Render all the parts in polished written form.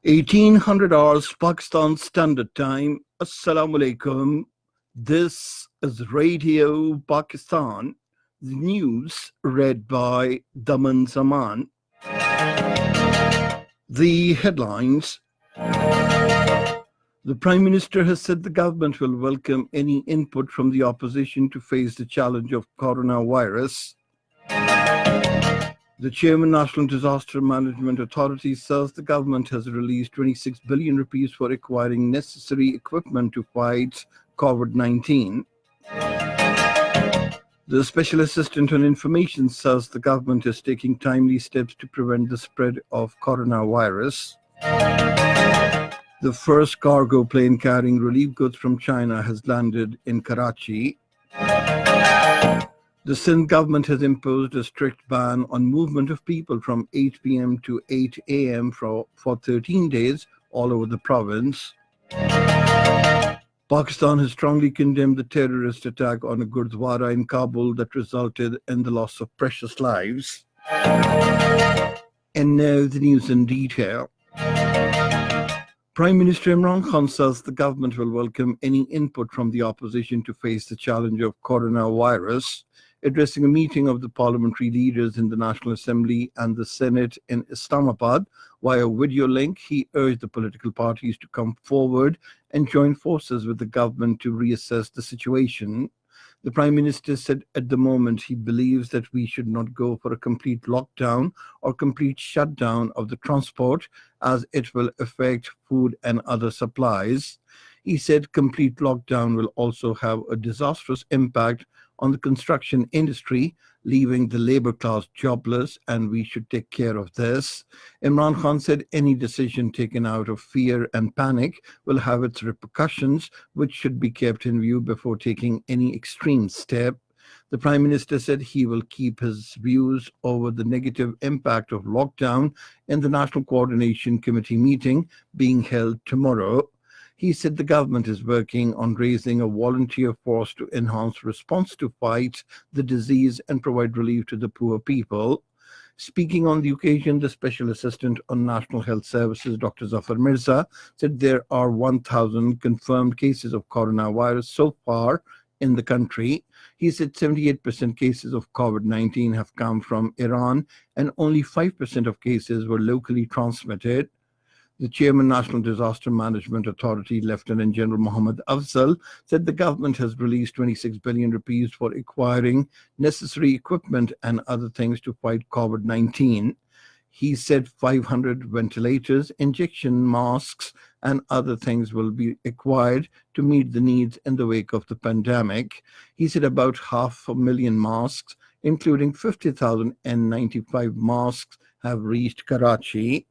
1800 hours Pakistan Standard Time. Assalamu alaikum. This is Radio Pakistan. The news read by Daman Zaman. The headlines. The Prime Minister has said the government will welcome any input from the opposition to face the challenge of coronavirus. The Chairman, National Disaster Management Authority, says the government has released 26 billion rupees for acquiring necessary equipment to fight COVID-19. The Special Assistant on Information says the government is taking timely steps to prevent the spread of coronavirus. The first cargo plane carrying relief goods from China has landed in Karachi. The Sindh government has imposed a strict ban on movement of people from 8 p.m. to 8 a.m. for 13 days all over the province. Pakistan has strongly condemned the terrorist attack on a Gurdwara in Kabul that resulted in the loss of precious lives. And now the news in detail. Prime Minister Imran Khan says the government will welcome any input from the opposition to face the challenge of coronavirus. Addressing a meeting of the parliamentary leaders in the National Assembly and the Senate in Islamabad via video link, he urged the political parties to come forward and join forces with the government to reassess the situation. The Prime Minister said at the moment he believes that we should not go for a complete lockdown or complete shutdown of the transport, as it will affect food and other supplies. He said complete lockdown will also have a disastrous impact on the construction industry, leaving the labor class jobless, and we should take care of this. Imran Khan said any decision taken out of fear and panic will have its repercussions, which should be kept in view before taking any extreme step. The Prime Minister said he will keep his views over the negative impact of lockdown in the National Coordination Committee meeting being held tomorrow. He said the government is working on raising a volunteer force to enhance response to fight the disease and provide relief to the poor people. Speaking on the occasion, the Special Assistant on National Health Services, Dr. Zafar Mirza, said there are 1,000 confirmed cases of coronavirus so far in the country. He said 78% cases of COVID-19 have come from Iran and only 5% of cases were locally transmitted. The Chairman, National Disaster Management Authority, Lieutenant General Mohammad Afzal, said the government has released 26 billion rupees for acquiring necessary equipment and other things to fight COVID-19. He said 500 ventilators, injection masks, and other things will be acquired to meet the needs in the wake of the pandemic. He said about 500,000 masks, including 50,000 N95 masks, have reached Karachi.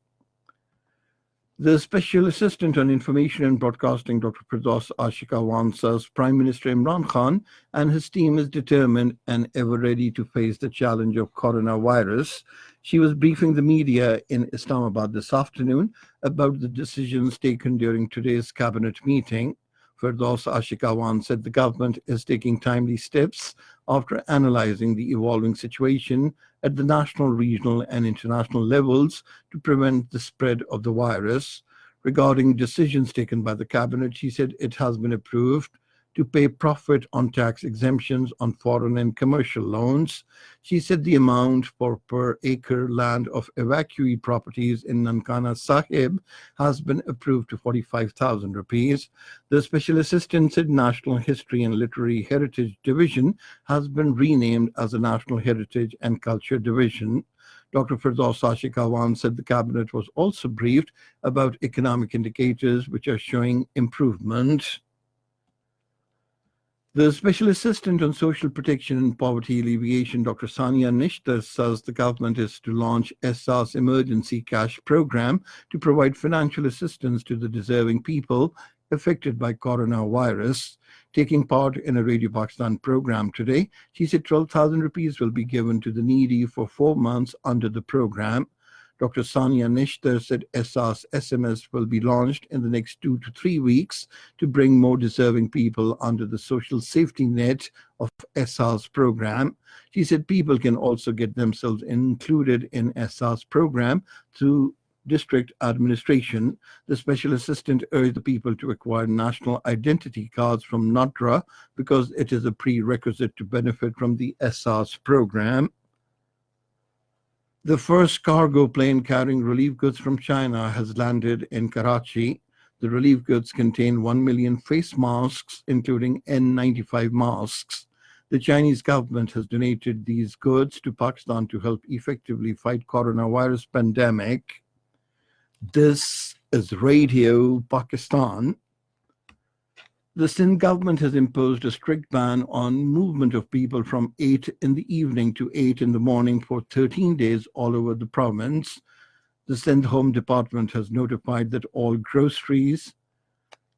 The Special Assistant on Information and Broadcasting, Dr. Firdaus Ashikawan, says Prime Minister Imran Khan and his team is determined and ever ready to face the challenge of coronavirus. She was briefing the media in Islamabad this afternoon about the decisions taken during today's cabinet meeting. Firdaus Ashikawan said the government is taking timely steps after analyzing the evolving situation at the national, regional, and international levels to prevent the spread of the virus. Regarding decisions taken by the cabinet, she said it has been approved to pay profit on tax exemptions on foreign and commercial loans. She said the amount for per acre land of evacuee properties in Nankana Sahib has been approved to 45,000 rupees. The Special Assistant said National History and Literary Heritage Division has been renamed as the National Heritage and Culture Division. Dr. Firdaus Ashikawan said the cabinet was also briefed about economic indicators which are showing improvement. The Special Assistant on Social Protection and Poverty Alleviation, Dr. Sania Nishtar, says the government is to launch ESA's Emergency Cash Program to provide financial assistance to the deserving people affected by coronavirus. Taking part in a Radio Pakistan program today, she said 12,000 rupees will be given to the needy for 4 months under the program. Dr. Sania Nishtar said ESA's SMS will be launched in the next 2 to 3 weeks to bring more deserving people under the social safety net of ESA's program. She said people can also get themselves included in ESA's program through district administration. The special assistant urged the people to acquire national identity cards from Nadra because it is a prerequisite to benefit from the SARS program. The first cargo plane carrying relief goods from China has landed in Karachi. The relief goods contain 1 million face masks, including N95 masks. The Chinese government has donated these goods to Pakistan to help effectively fight coronavirus pandemic. This is Radio Pakistan. The Sindh government has imposed a strict ban on movement of people from 8 in the evening to 8 in the morning for 13 days all over the province. The Sindh Home Department has notified that all groceries,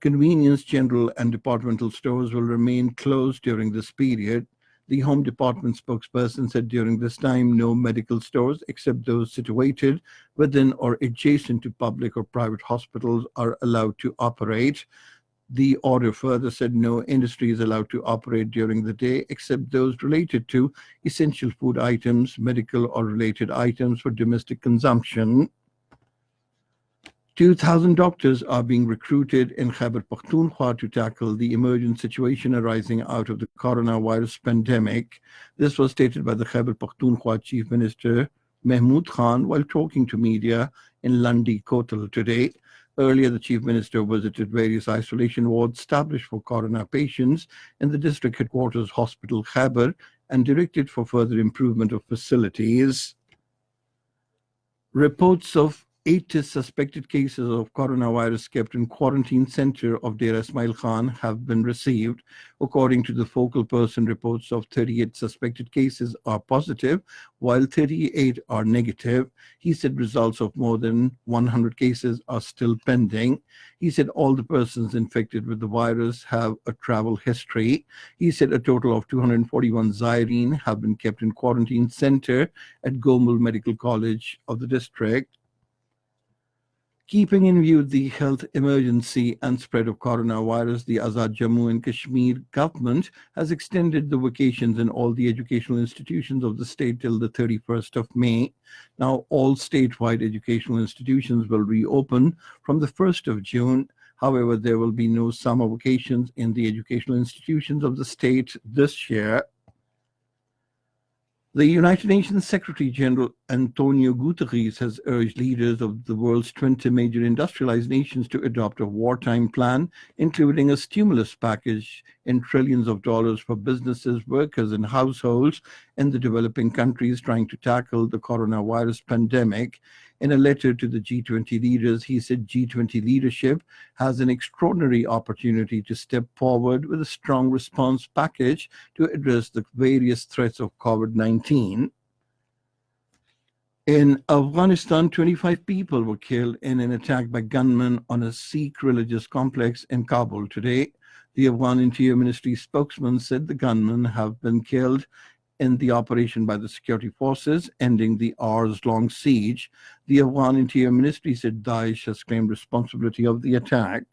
convenience, general and departmental stores will remain closed during this period. The Home Department spokesperson said during this time, no medical stores except those situated within or adjacent to public or private hospitals are allowed to operate. The order further said no industry is allowed to operate during the day except those related to essential food items, medical or related items for domestic consumption. 2,000 doctors are being recruited in Khyber Pakhtunkhwa to tackle the emergent situation arising out of the coronavirus pandemic. This was stated by the Khyber Pakhtunkhwa Chief Minister Mahmood Khan while talking to media in Landi Kotal today. Earlier, the Chief Minister visited various isolation wards established for corona patients in the district headquarters hospital Khyber and directed for further improvement of facilities. Reports of 80 suspected cases of coronavirus kept in quarantine center of Dera Ismail Khan have been received. According to the focal person, reports of 38 suspected cases are positive, while 38 are negative. He said results of more than 100 cases are still pending. He said all the persons infected with the virus have a travel history. He said a total of 241 Zaireen have been kept in quarantine center at Gomul Medical College of the district. Keeping in view the health emergency and spread of coronavirus, the Azad Jammu and Kashmir government has extended the vacations in all the educational institutions of the state till the 31st of May. Now, all statewide educational institutions will reopen from the 1st of June. However, there will be no summer vacations in the educational institutions of the state this year. The United Nations Secretary General Antonio Guterres has urged leaders of the world's 20 major industrialized nations to adopt a wartime plan, including a stimulus package in trillions of dollars for businesses, workers, and households in the developing countries trying to tackle the coronavirus pandemic. In a letter to the G20 leaders, he said G20 leadership has an extraordinary opportunity to step forward with a strong response package to address the various threats of COVID-19. In Afghanistan, 25 people were killed in an attack by gunmen on a Sikh religious complex in Kabul today. The Afghan Interior Ministry spokesman said the gunmen have been killed in the operation by the security forces, ending the hours-long siege. The Afghan Interior Ministry said Daesh has claimed responsibility of the attack.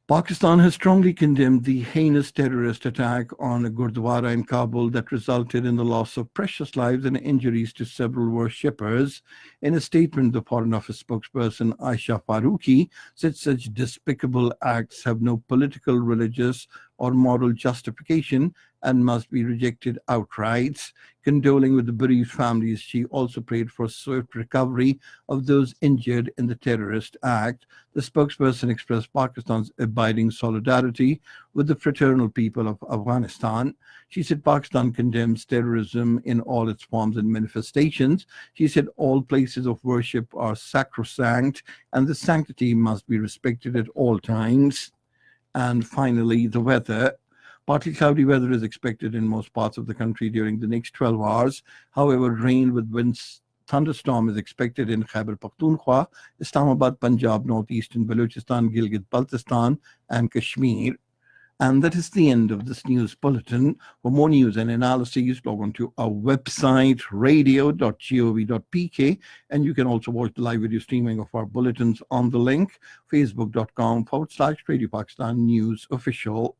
Pakistan has strongly condemned the heinous terrorist attack on a Gurdwara in Kabul that resulted in the loss of precious lives and injuries to several worshippers. In a statement, the Foreign Office spokesperson Aisha Farooqi said such despicable acts have no political, religious, or moral justification and must be rejected outright. Condoling with the bereaved families, she also prayed for swift recovery of those injured in the terrorist act. The spokesperson expressed Pakistan's abiding solidarity with the fraternal people of Afghanistan. She said Pakistan condemns terrorism in all its forms and manifestations. She said all places of worship are sacrosanct and the sanctity must be respected at all times. And finally, the weather. Partly cloudy weather is expected in most parts of the country during the next 12 hours. However, rain with winds, thunderstorm is expected in Khyber Pakhtunkhwa, Islamabad, Punjab, northeastern Balochistan, Gilgit-Baltistan, and Kashmir. And that is the end of this news bulletin. For more news and analyses, log on to our website, radio.gov.pk, and you can also watch the live video streaming of our bulletins on the link, facebook.com/Radio Pakistan News Official.